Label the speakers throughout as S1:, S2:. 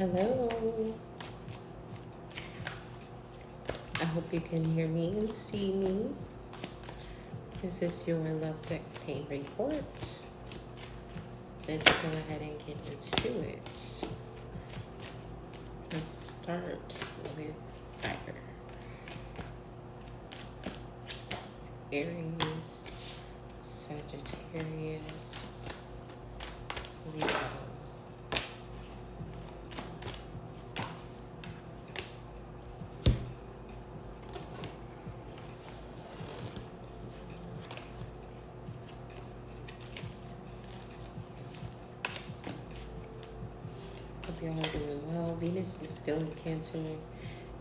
S1: Hello. I hope you can hear me and see me. This is your Love, Sex, Pain report. Let's go ahead and get into it. Let's start with fire. Aries, Sagittarius, Leo. Hope y'all are doing well. Venus is still in Cancer.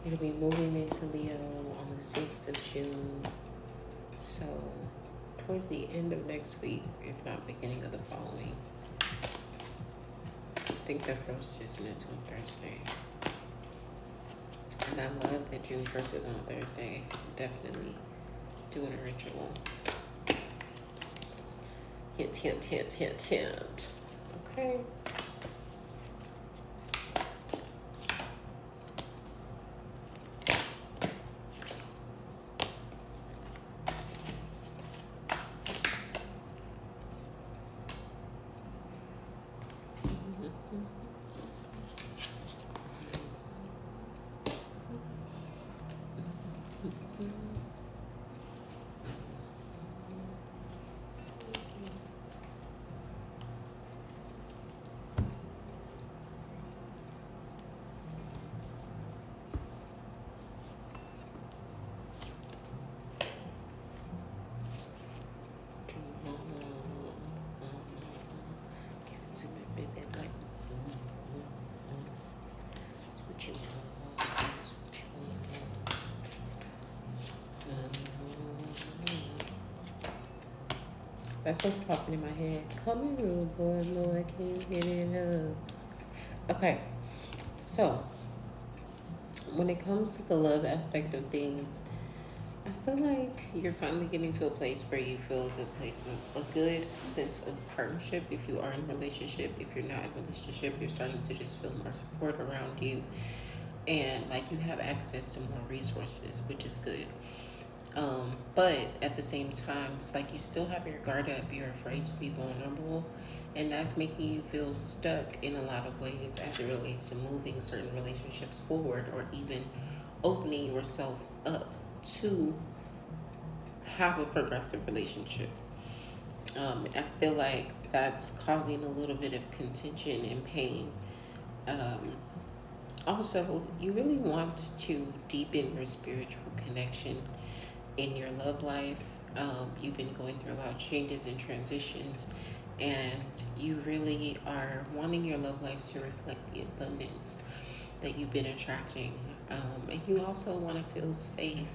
S1: It'll be moving into Leo on the 6th of June. So, towards the end of next week, if not beginning of the following. I think the first isn't until Thursday. And I love that June 1st is on a Thursday. Definitely doing a ritual. Hint, hint, hint, hint, hint. Okay. That's what's popping in my head. Come here, rude boy, no, I can't get enough. Okay, so when it comes to the love aspect of things, I feel like you're finally getting to a place where you feel a good place, a good sense of partnership. If you are in a relationship, if you're not in a relationship, you're starting to just feel more support around you, and like you have access to more resources, which is good. But at the same time, it's like you still have your guard up. You're afraid to be vulnerable, and that's making you feel stuck in a lot of ways as it relates to moving certain relationships forward, or even opening yourself up to have a progressive relationship. I feel like that's causing a little bit of contention and pain. Um, Also, you really want to deepen your spiritual connection in your love life. You've been going through a lot of changes and transitions, and you really are wanting your love life to reflect the abundance that you've been attracting. And you also want to feel safe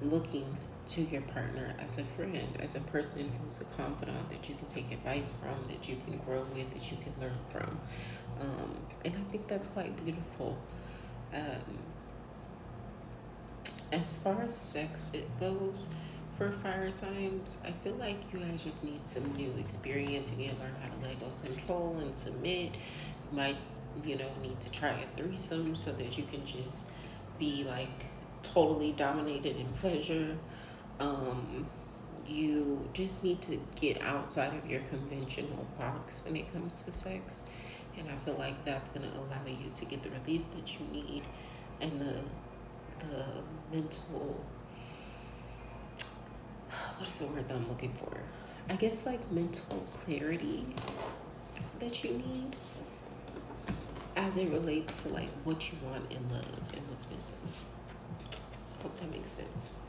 S1: looking to your partner as a friend, as a person who's a confidant that you can take advice from, that you can grow with, that you can learn from. And I think that's quite beautiful. Um, as far as sex it goes, for fire signs, I feel like you guys just need some new experience. You need to learn how to let go of control and submit. You might, need to try a threesome so that you can just be like totally dominated in pleasure. You just need to get outside of your conventional box when it comes to sex. And I feel like that's going to allow you to get the release that you need, and the mental, what is the word that I'm looking for? I guess like mental clarity that you need as it relates to like what you want in love and what's missing. Hope that makes sense.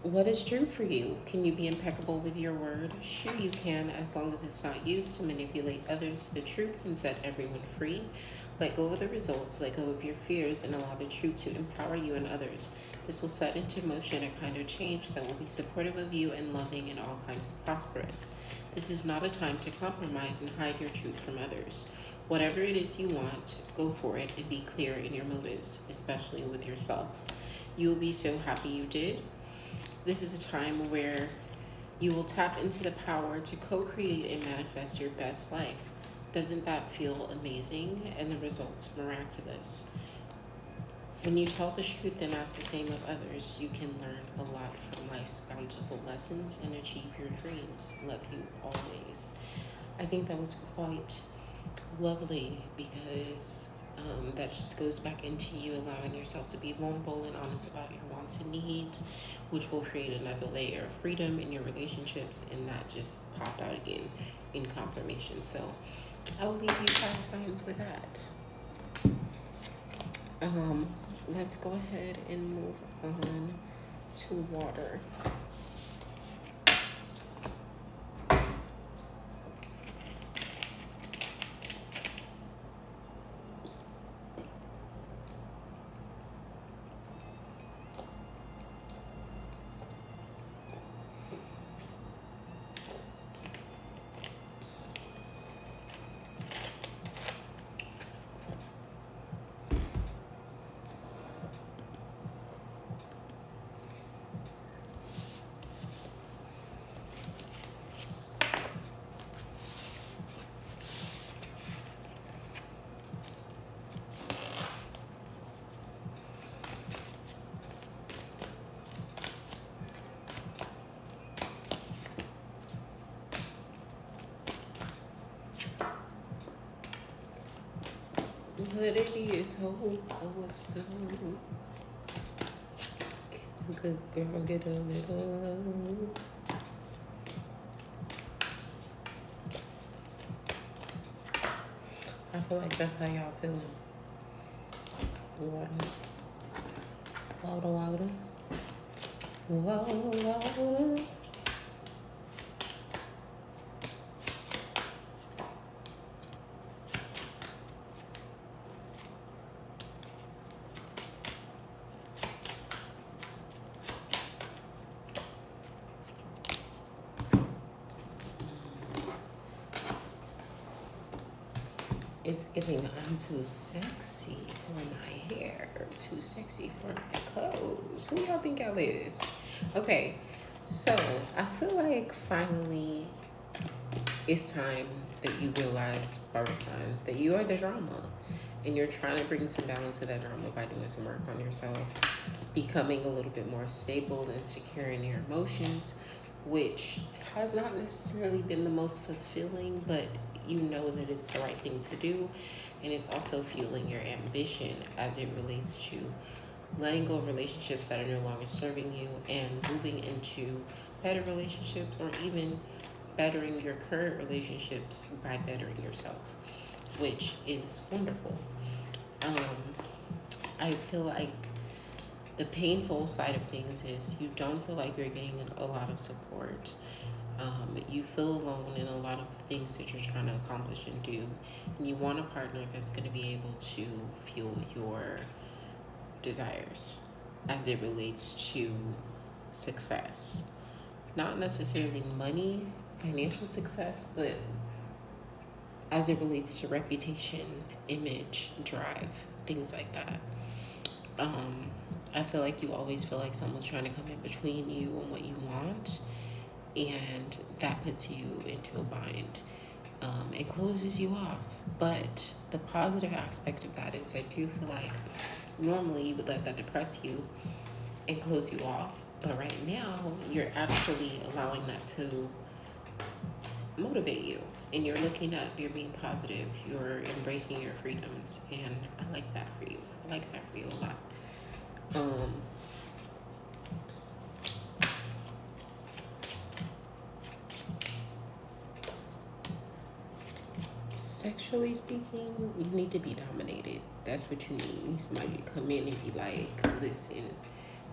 S1: What is true for you? Can you be impeccable with your word? Sure you can, as long as it's not used to manipulate others. The truth can set everyone free. Let go of the results, let go of your fears, and allow the truth to empower you and others. This will set into motion a kind of change that will be supportive of you and loving and all kinds of prosperous. This is not a time to compromise and hide your truth from others. Whatever it is you want, go for it and be clear in your motives, especially with yourself. You will be so happy you did. This is a time where you will tap into the power to co-create and manifest your best life. Doesn't that feel amazing? And the results miraculous. When you tell the truth and ask the same of others, you can learn a lot from life's bountiful lessons and achieve your dreams. Love you always. I think that was quite lovely because that just goes back into you allowing yourself to be vulnerable and honest about your wants and needs, which will create another layer of freedom in your relationships. And that just popped out again in confirmation. So I will leave you child signs with that. Let's go ahead and move on to water. But it is hope. I was so good girl, get a little love. I feel like that's how y'all feeling. Water, water, water, water, water. It's giving I'm too sexy for my hair, too sexy for my clothes. Who y'all think y'all is? Okay, so I feel like finally it's time that you realize, Barbara signs, that you are the drama. And you're trying to bring some balance to that drama by doing some work on yourself, becoming a little bit more stable and secure in your emotions, which has not necessarily been the most fulfilling, but you know that it's the right thing to do. And it's also fueling your ambition as it relates to letting go of relationships that are no longer serving you and moving into better relationships, or even bettering your current relationships by bettering yourself, which is wonderful. I feel like the painful side of things is you don't feel like you're getting a lot of support. You feel alone in a lot of the things that you're trying to accomplish and do. And you want a partner that's going to be able to fuel your desires as it relates to success. Not necessarily money, financial success, but as it relates to reputation, image, drive, things like that. I feel like you always feel like someone's trying to come in between you and what you want, and that puts you into a bind. It closes you off. But the positive aspect of that is I do feel like normally you would let that depress you and close you off. But right now, you're actually allowing that to motivate you. And you're looking up, you're being positive, you're embracing your freedoms. And I like that for you. I like that for you a lot. Sexually speaking, you need to be dominated. That's what you need. You need somebody to come in and be like, listen,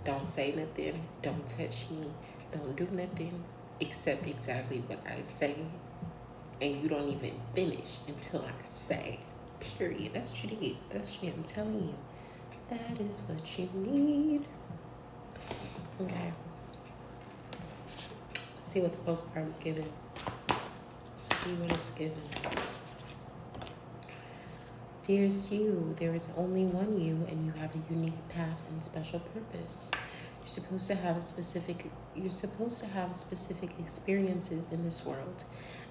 S1: don't say nothing, don't touch me, don't do nothing except exactly what I say. And you don't even finish until I say, period. That's what you need. That's what you need. I'm telling you. That is what you need. Okay. See what the postcard is giving. See what it's giving. dearest you, there is only one you, and you have a unique path and special purpose. You're supposed to have specific experiences in this world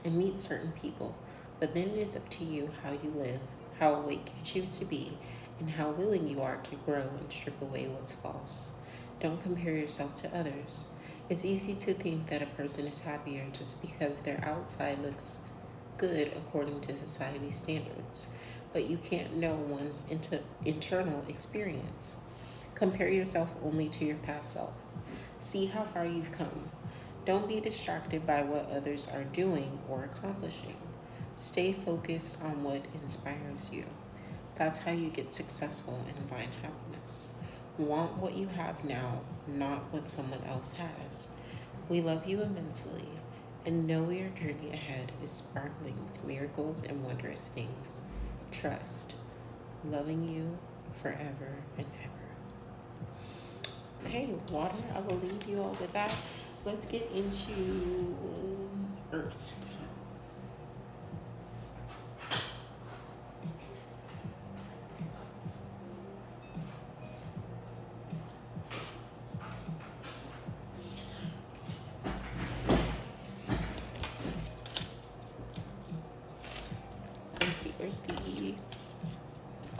S1: and meet certain people. But then it is up to you how you live, how awake you choose to be, and how willing you are to grow and strip away what's false. Don't compare yourself to others. It's easy to think that a person is happier just because their outside looks good according to society's standards, but you can't know one's internal experience. Compare yourself only to your past self. See how far you've come. Don't be distracted by what others are doing or accomplishing. Stay focused on what inspires you. That's how you get successful and find happiness. Want what you have now, not what someone else has. We love you immensely and know your journey ahead is sparkling with miracles and wondrous things. Trust. Loving you forever and ever. Okay, water, I will leave you all with that. Let's get into earth. Earthy.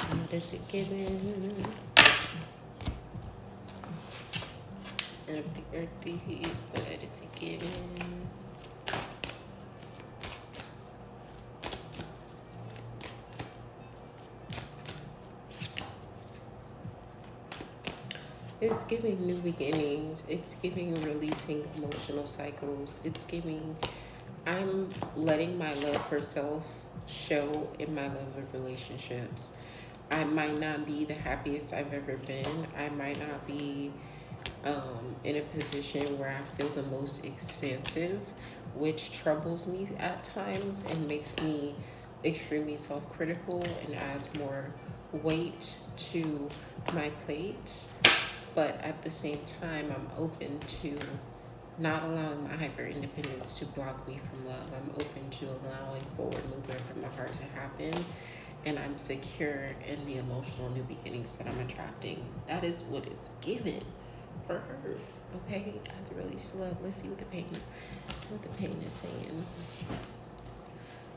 S1: What is it giving? Earthy, what is it giving? It's giving new beginnings. It's giving releasing emotional cycles. It's giving, I'm letting my love for self show in my love of relationships. I might not be the happiest I've ever been. I might not be in a position where I feel the most expansive, which troubles me at times and makes me extremely self-critical and adds more weight to my plate. But at the same time, I'm open to not allowing my hyper independence to block me from love. I'm open to allowing forward movement from the heart to happen. And I'm secure in the emotional new beginnings that I'm attracting. That is what it's given for Earth. Okay? I had to release love. Let's see what the pain is saying.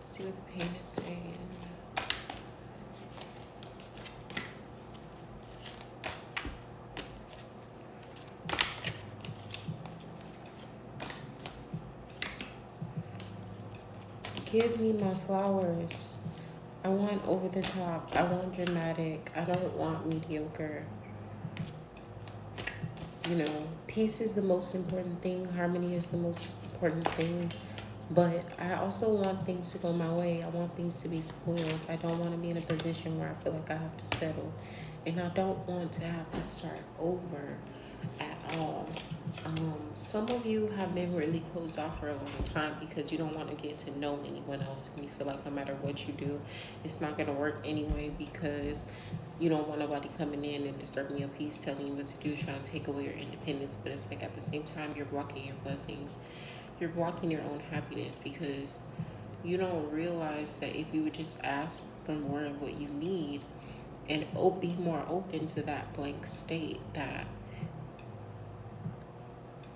S1: See what the pain is saying. Give me my flowers. I want over the top. I want dramatic. I don't want mediocre. You know, peace is the most important thing. Harmony is the most important thing. But I also want things to go my way. I want things to be spoiled. I don't want to be in a position where I feel like I have to settle. And I don't want to have to start over at all. Some of you have been really closed off for a long time because you don't want to get to know anyone else, and you feel like no matter what you do, it's not going to work anyway because you don't want nobody coming in and disturbing your peace, telling you what to do, trying to take away your independence. But it's like at the same time, you're blocking your blessings. You're blocking your own happiness because you don't realize that if you would just ask for more of what you need and be more open to that blank state, that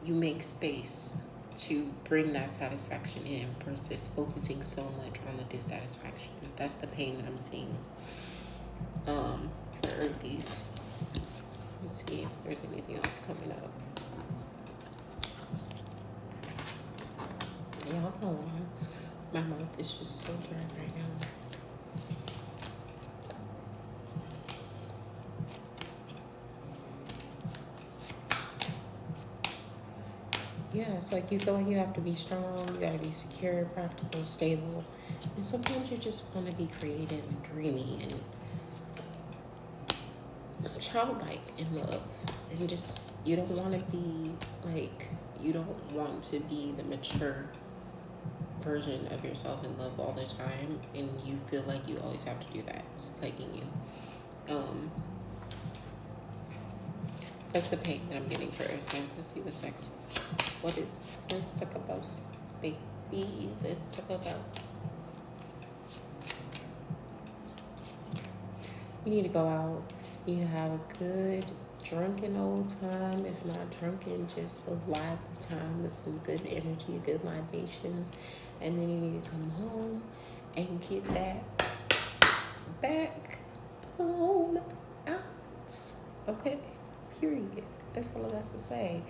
S1: you make space to bring that satisfaction in versus focusing so much on the dissatisfaction. That's the pain that I'm seeing for Earthies. Let's see if there's anything else coming up. Y'all know why my mouth is just so dry right now. Yeah, it's like you feel like you have to be strong, you gotta be secure, practical, stable. And sometimes you just want to be creative and dreamy and childlike in love. And just, you don't want to be like, you don't want to be the mature version of yourself in love all the time. And you feel like you always have to do that. It's plaguing you. That's the pain that I'm getting for Earth signs. Let's see what's next. What is, let's talk about sex, baby. Let's talk about You need to go out. You need to have a good drunken old time. If not drunken, just a lively time with some good energy, good libations. And then you need to come home and get that backbone out. Okay? Period. That's all I got to say.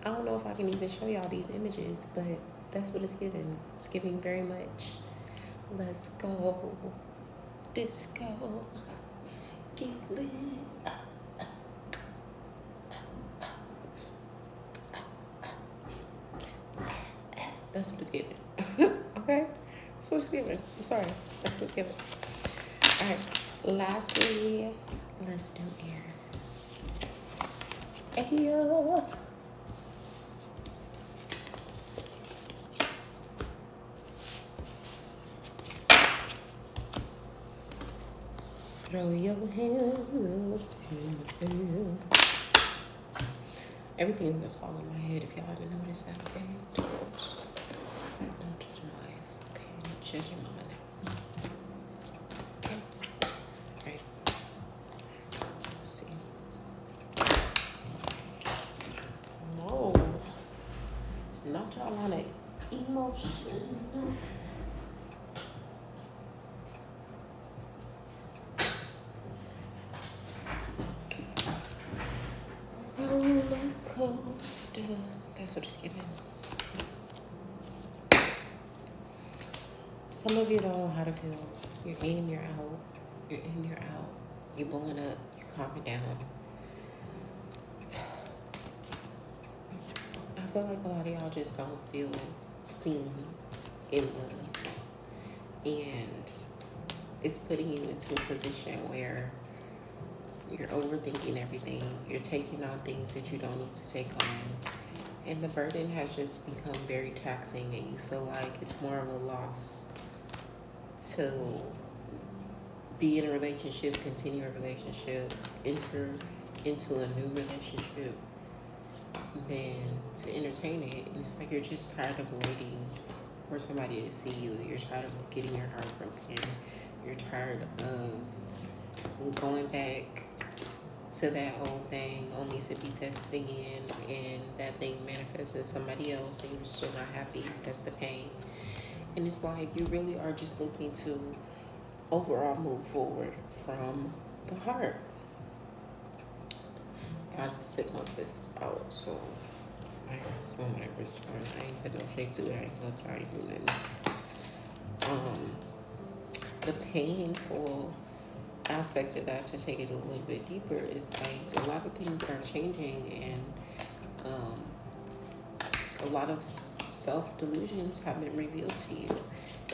S1: I don't know if I can even show y'all these images, but that's what it's giving. It's giving very much. Let's go. Disco. Get lit. That's what it's giving. Okay? That's what it's giving. I'm sorry. That's what it's giving. Alright. Lastly, let's do air. Air. Throw your hands up in the air. Everything in the song in my head, if y'all haven't noticed that, okay? Don't judge my life, okay? Don't judge your mama now. Okay? Alright. Let's see. No. Not y'all on it. Emotion. Roller coaster. That's what it's giving. Some of you don't know how to feel. You're in, you're out. You're in, you're out. You're blowing up. You're calming down. I feel like a lot of y'all just don't feel seen in love. And it's putting you into a position where you're overthinking everything. You're taking on things that you don't need to take on. And the burden has just become very taxing, and you feel like it's more of a loss to be in a relationship, continue a relationship, enter into a new relationship than to entertain it. And it's like you're just tired of waiting for somebody to see you. You're tired of getting your heart broken. You're tired of going back to that old thing only to be tested again, and that thing manifests in somebody else, and you're still not happy. That's the pain. And it's like you really are just looking to overall move forward from the heart. I just took my fist out, so I was doing whatever it's fine. I ain't got no shake to it. I ain't gonna try and do nothing. The painful aspect of that, to take it a little bit deeper, is like a lot of things are changing, and a lot of self-delusions have been revealed to you.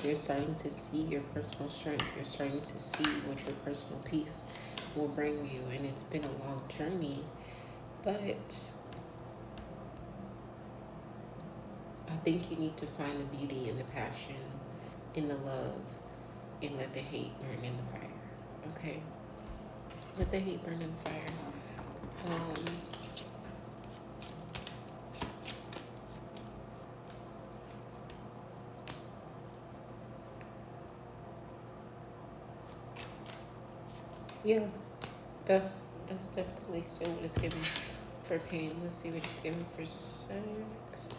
S1: You're starting to see your personal strength. You're starting to see what your personal peace will bring you, and it's been a long journey, but I think you need to find the beauty in the passion, in the love, and let the hate burn in the fire. Okay? Let the hate burn in the fire. Yeah, that's definitely still what it's giving for pain. Let's see what it's giving for sex.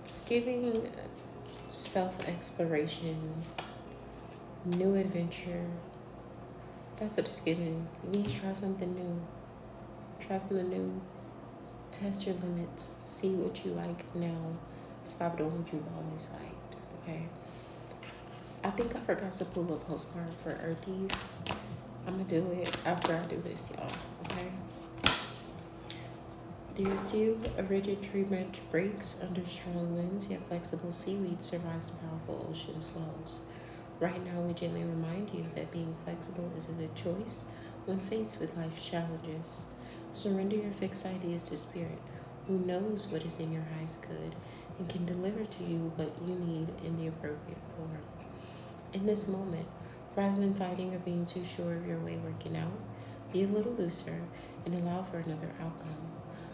S1: It's giving self-exploration, new adventure. That's what it's giving. You need to try something new. Try something new. Test your limits. See what you like now. Stop doing what you've always liked. Okay? I think I forgot to pull a postcard for Earthies. I'm going to do it after I do this, y'all. Okay? Dearest you, a rigid tree branch breaks under strong winds, yet flexible seaweed survives powerful ocean swells. Right now, we gently remind you that being flexible is a good choice when faced with life's challenges. Surrender your fixed ideas to Spirit, who knows what is in your highest good and can deliver to you what you need in the appropriate form. In this moment, Rather than fighting or being too sure of your way working out, be a little looser and allow for another outcome.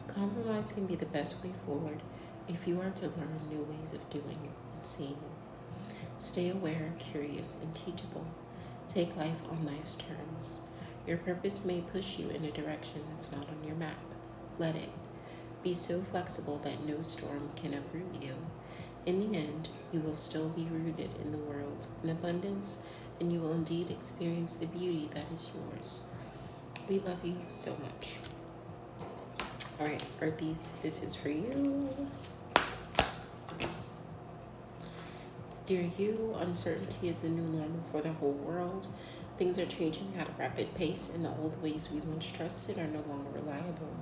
S1: Compromise can be the best way forward if you are to learn new ways of doing and seeing. Stay aware, curious, and teachable. Take life on life's terms. Your purpose may push you in a direction that's not on your map. Let it. Be so flexible that no storm can uproot you. In the end, you will still be rooted in the world in abundance, and you will indeed experience the beauty that is yours. We love you so much. All right, Earthies, this is for you. Dear you, uncertainty is the new normal for the whole world. Things are changing at a rapid pace, and the old ways we once trusted are no longer reliable.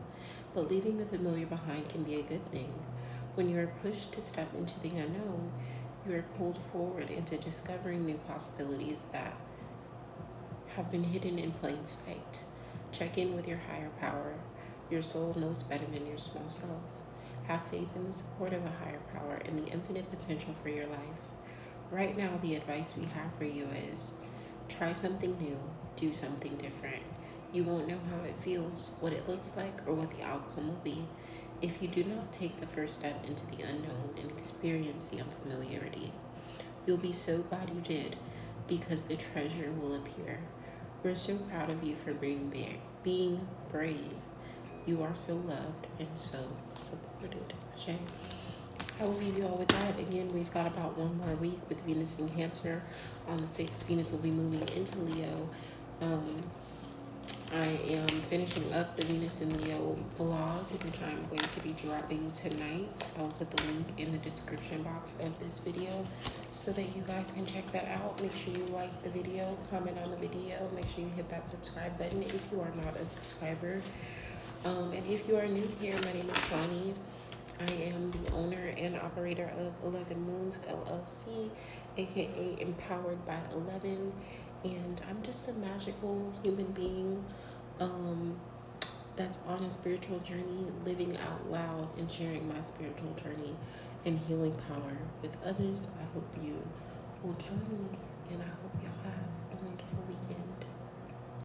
S1: But leaving the familiar behind can be a good thing. When you are pushed to step into the unknown, you are pulled forward into discovering new possibilities that have been hidden in plain sight. Check in with your higher power. Your soul knows better than your small self. Have faith in the support of a higher power and the infinite potential for your life. Right now, the advice we have for you is try something new, do something different. You won't know how it feels, what it looks like, or what the outcome will be if you do not take the first step into the unknown and experience the unfamiliarity. You'll be so glad you did because the treasure will appear. We're so proud of you for being brave. You are so loved and so supported. Ashe. I will leave you all with that. Again, we've got about one more week with Venus in Cancer. On the 6th, Venus will be moving into Leo. I am finishing up the Venus in Leo blog, which I'm going to be dropping tonight. I'll put the link in the description box of this video so that you guys can check that out. Make sure you like the video, comment on the video. Make sure you hit that subscribe button if you are not a subscriber. And if you are new here, my name is Shani. I am the owner and operator of 11 Moons LLC, aka Empowered by 11. And I'm just a magical human being that's on a spiritual journey, living out loud and sharing my spiritual journey and healing power with others. I hope you will join me, and I hope y'all have